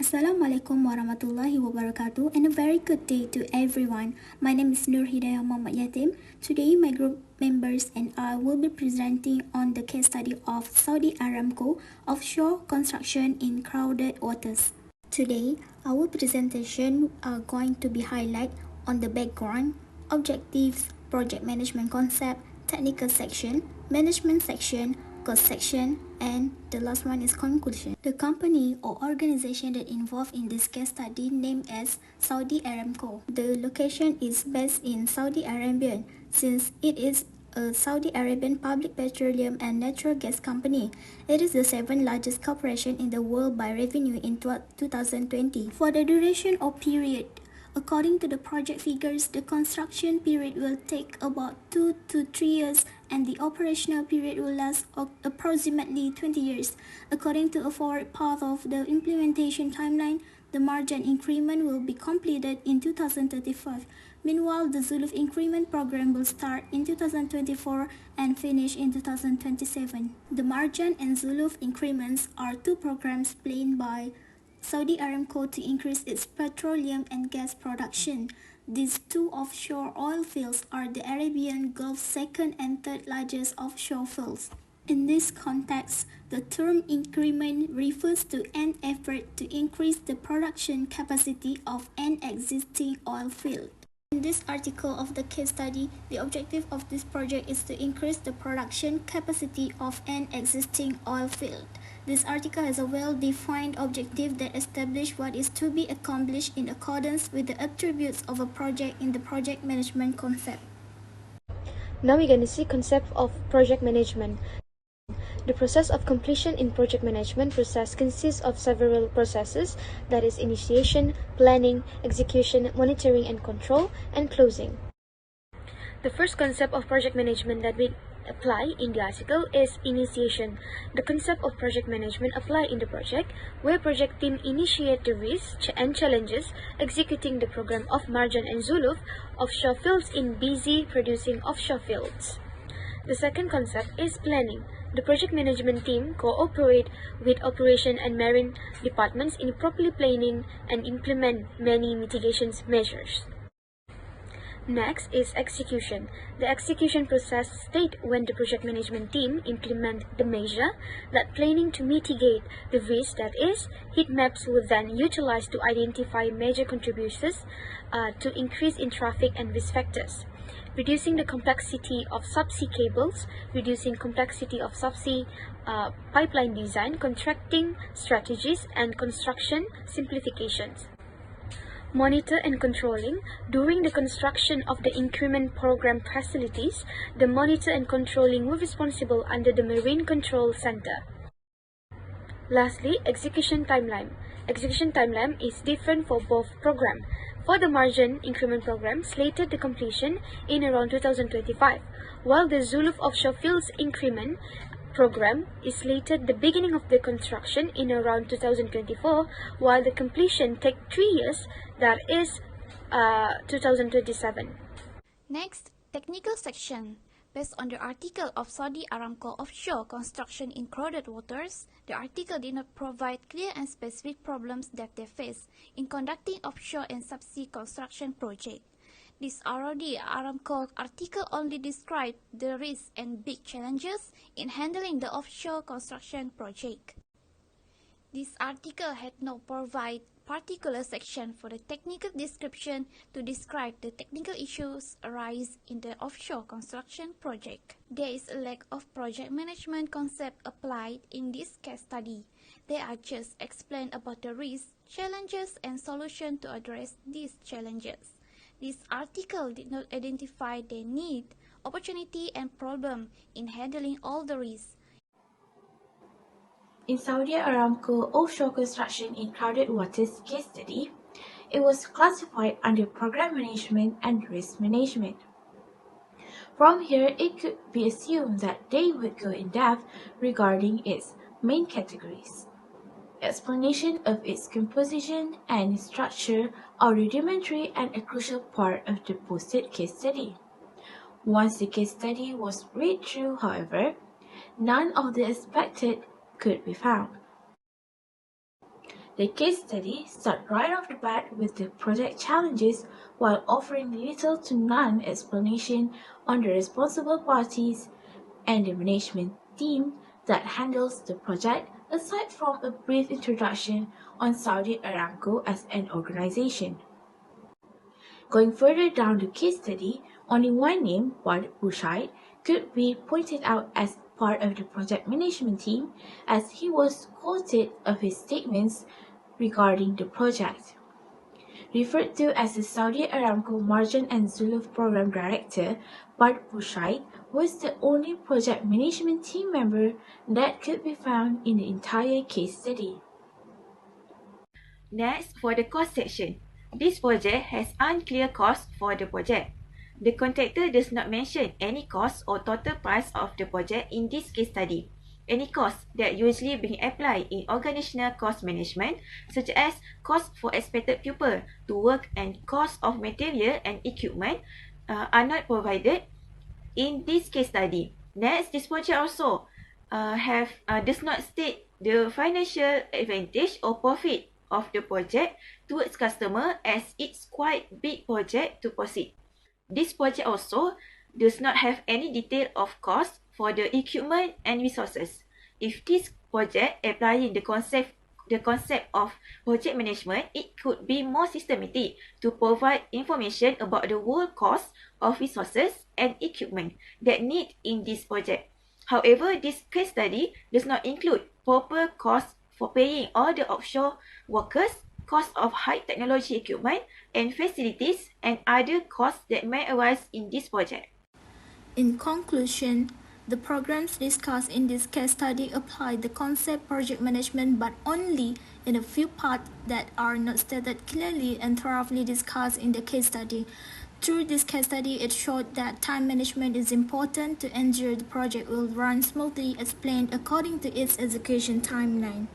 Assalamualaikum warahmatullahi wabarakatuh and a very good day to everyone. My name is Nurhidayah Yatim. Today my group members and I will be presenting on the case study of Saudi Aramco offshore construction in crowded waters. Today our presentation are going to be highlight on the background, objectives, project management concept, technical section, management section, cost section, and the last one is conclusion. The company or organization that involved in this case study named as Saudi Aramco. The location is based in Saudi Arabia since it is a Saudi Arabian public petroleum and natural gas company. It is the 7th largest corporation in the world by revenue in 2020. For the duration or period, according to the project figures, the construction period will take about 2 to 3 years and the operational period will last approximately 20 years. According to a forward path of the implementation timeline, the margin increment will be completed in 2035. Meanwhile, the Zuluf increment program will start in 2024 and finish in 2027. The margin and Zuluf increments are two programs planned by Saudi Aramco to increase its petroleum and gas production. These two offshore oil fields are the Arabian Gulf's second and third largest offshore fields. In this context, the term increment refers to an effort to increase the production capacity of an existing oil field. In this article of the case study, the objective of this project is to increase the production capacity of an existing oil field. This article has a well-defined objective that establishes what is to be accomplished in accordance with the attributes of a project in the project management concept. Now we're going to see concept of project management. The process of completion in project management process consists of several processes, that is initiation, planning, execution, monitoring and control, and closing. The first concept of project management that we apply in the article is initiation. The concept of project management apply in the project where project team initiate the risks and challenges executing the program of Marjan and Zuluf offshore fields in busy producing offshore fields. The second concept is planning. The project management team cooperate with operation and marine departments in properly planning and implement many mitigation measures. Next is execution. The execution process states when the project management team implement the measure that planning to mitigate the risk, that is, heat maps will then utilized to identify major contributors to increase in traffic and risk factors. Reducing the complexity of subsea cables, reducing complexity of subsea pipeline design, contracting strategies, and construction simplifications. Monitor and controlling. During the construction of the increment program facilities, the monitor and controlling were responsible under the Marine Control Center. Lastly, execution timeline. Execution timeline is different for both programs. For the Marjan increment program, slated the completion in around 2025, while the Zuluf offshore fields increment program is slated the beginning of the construction in around 2024, while the completion take 3 years, that is 2027. Next, technical section. Based on the article of Saudi Aramco offshore construction in crowded waters, the article did not provide clear and specific problems that they face in conducting offshore and subsea construction project. This Saudi Aramco article only described the risks and big challenges in handling the offshore construction project. This article had not provided particular section for the technical description to describe the technical issues arise in the offshore construction project. There is a lack of project management concept applied in this case study. They are just explained about the risks, challenges, and solutions to address these challenges. This article did not identify the need, opportunity, and problem in handling all the risks. In Saudi Aramco offshore construction in crowded waters case study, it was classified under program management and risk management. From here, it could be assumed that they would go in depth regarding its main categories. Explanation of its composition and structure are rudimentary and a crucial part of the posted case study. Once the case study was read through, however, none of the expected could be found. The case study starts right off the bat with the project challenges while offering little to none explanation on the responsible parties and the management team that handles the project, aside from a brief introduction on Saudi Aramco as an organization. Going further down the case study, only one name, Wad Bushaid, could be pointed out as part of the project management team, as he was quoted of his statements regarding the project. Referred to as the Saudi Aramco Marjan and Zuluf Program Director, Wad Bushaid was the only project management team member that could be found in the entire case study. Next, for the cost section. This project has unclear cost for the project. The contractor does not mention any cost or total price of the project in this case study. Any costs that usually being applied in organizational cost management, such as cost for expected pupil to work and cost of material and equipment, are not provided in this case study. Next, this project also does not state the financial advantage or profit of the project towards customer, as it's quite big project to proceed. This project also does not have any detail of cost for the equipment and resources. If this project applying the concept of project management, it could be more systematic to provide information about the whole cost of resources and equipment that need in this project. However, this case study does not include proper cost for paying all the offshore workers, cost of high technology equipment and facilities, and other costs that may arise in this project. In conclusion, the programs discussed in this case study apply the concept project management, but only in a few parts that are not stated clearly and thoroughly discussed in the case study. Through this case study, it showed that time management is important to ensure the project will run smoothly, explained according to its execution timeline.